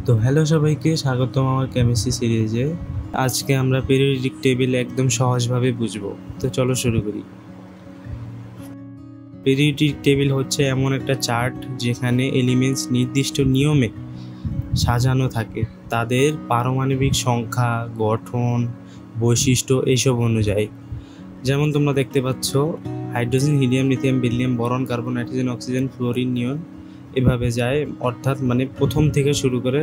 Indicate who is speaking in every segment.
Speaker 1: তো হ্যালো সবাইকে, স্বাগতম আমার কেমিস্ট্রি সিরিজে। আজকে আমরা পিরিয়ডিক টেবিল একদম সহজভাবে বুঝবো। তো চলো শুরু করি। পিরিয়ডিক টেবিল হচ্ছে এমন একটা চার্ট যেখানে এলিমেন্টস নির্দিষ্ট নিয়মে সাজানো থাকে, তাদের পারমাণবিক সংখ্যা, গঠন, বৈশিষ্ট্য এইসব অনুযায়ী। যেমন তোমরা দেখতে পাচ্ছ, hydrogen, helium, lithium, beryllium, boron, carbon, nitrogen, oxygen, fluorine, neon এভাবে যায়। অর্থাৎ প্রথম থেকে শুরু করে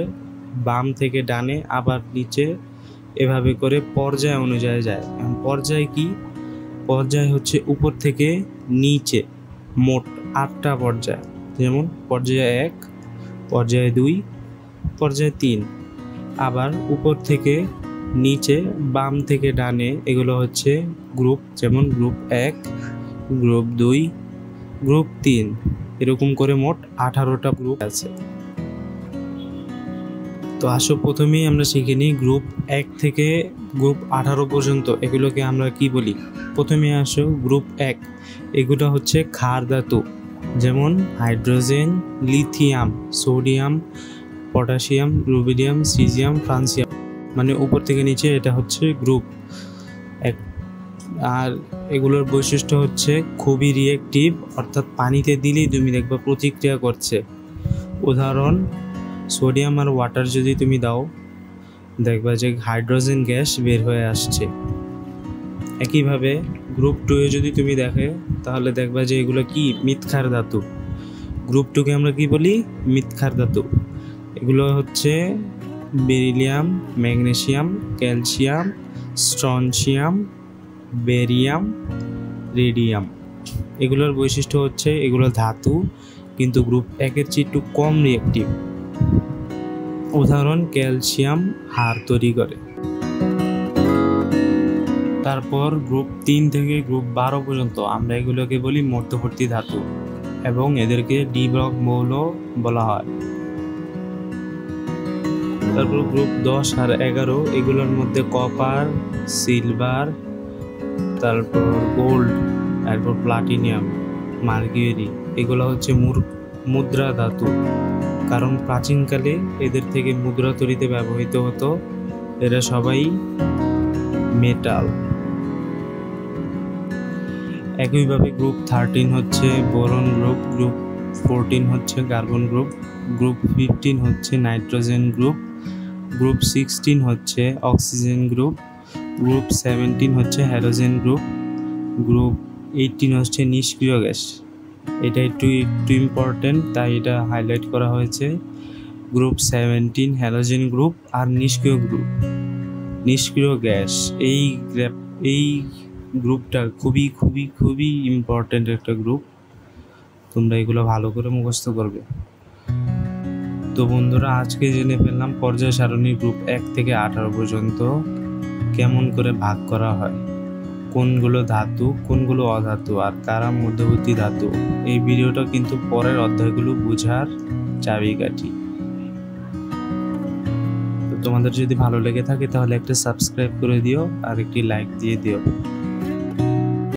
Speaker 1: বাম থেকে ডানে আবার নিচে এভাবে করে পর্যায় অনুযায়ী যায়। পর্যায় কি? পর্যায় হচ্ছে উপর থেকে নিচে মোট 8টা পর্যায়। যেমন পর্যায় 1, পর্যায় 2, পর্যায় 3। আবার উপর থেকে নিচে বাম থেকে ডানে এগুলো হচ্ছে গ্রুপ। যেমন গ্রুপ 1, গ্রুপ 2, গ্রুপ 3, এরকম করে মোট 18টা গ্রুপ আছে। তো আসো প্রথমেই আমরা শিখে নিই গ্রুপ 1 থেকে গ্রুপ 18 পর্যন্ত এগুলোকে আমরা কি বলি। প্রথমে আসো গ্রুপ 1, এগুলো হচ্ছে ক্ষার ধাতু। যেমন hydrogen, lithium, sodium, potassium, rubidium, caesium, francium, উপর থেকে নিচে এটা হচ্ছে গ্রুপ 1। আর এগুলোর বৈশিষ্ট্য হচ্ছে খুবই রিয়েক্টিভ, অর্থাৎ পানিতে দিলেই তুমি দেখবা প্রতিক্রিয়া করছে। উদাহরণ, সোডিয়াম আর ওয়াটার যদি তুমি দাও, দেখবা যে হাইড্রোজেন গ্যাস বের হয়ে আসছে। একইভাবে গ্রুপ 2 যদি তুমি দেখে, তাহলে দেখবা যে এগুলো কি মৃৎক্ষার ধাতু। গ্রুপ 2কে আমরা কি বলি? মৃৎক্ষার ধাতু। এগুলো হচ্ছে beryllium, magnesium, calcium, strontium, barium, radium. এগুলোর বৈশিষ্ট্য হচ্ছে এগুলো ধাতু, কিন্তু গ্রুপ 1-এর চেয়ে একটু কম রিয়েক্টিভ। উদাহরণ, ক্যালসিয়াম হাড় তৈরি করে। তারপর গ্রুপ 3 থেকে গ্রুপ 12 পর্যন্ত আমরা এগুলোকে বলি মধ্যবর্তী ধাতু, এবং এদেরকে ডি ব্লক মৌল বলা হয়। তারপর গ্রুপ 10 আর 11 এগুলোর মধ্যে কপার, সিলভার, তারপর গোল্ড, তারপর প্লাটিনিয়াম, মার্কিউরি, এগুলো হচ্ছে মুদ্রা ধাতু। কারণ প্রাচীনকালে এদের থেকে মুদ্রা তৈরিতে ব্যবহৃত হতো। এরা সবাই মেটাল। একইভাবে গ্রুপ 13 হচ্ছে বোরন গ্রুপ, গ্রুপ 14 হচ্ছে কার্বন গ্রুপ, গ্রুপ 15 হচ্ছে নাইট্রোজেন গ্রুপ, গ্রুপ 16 হচ্ছে অক্সিজেন গ্রুপ, গ্রুপ 17 হচ্ছে হ্যালোজেন গ্রুপ, গ্রুপ 18 হচ্ছে নিষ্ক্রিয় গ্যাস। এটা একটু ইম্পর্টেন্ট, তাই এটা হাইলাইট করা হয়েছে। গ্রুপ 17 হ্যালোজেন গ্রুপ আর নিষ্ক্রিয় গ্রুপ, নিষ্ক্রিয় গ্যাস। এই গ্রুপটা খুবই খুবই খুবই ইম্পর্টেন্ট একটা গ্রুপ। তোমরা এগুলো ভালো করে মুখস্থ করবে। তো বন্ধুরা, আজকে জেনে ফেললাম পর্যায় সারণী গ্রুপ 1 থেকে 18 পর্যন্ত কেমন করে ভাগ করা হয়, কোনগুলো ধাতু, কোনগুলো অধাতু, আর কারা মধ্যবর্তী ধাতু। এই ভিডিওটা কিন্তু পরের অধ্যায়গুলো বোঝার চাবিকাঠি। তো তোমাদের যদি ভালো লেগে থাকে তাহলে একটা সাবস্ক্রাইব করে দিও আর একটি লাইক দিয়ে দিও।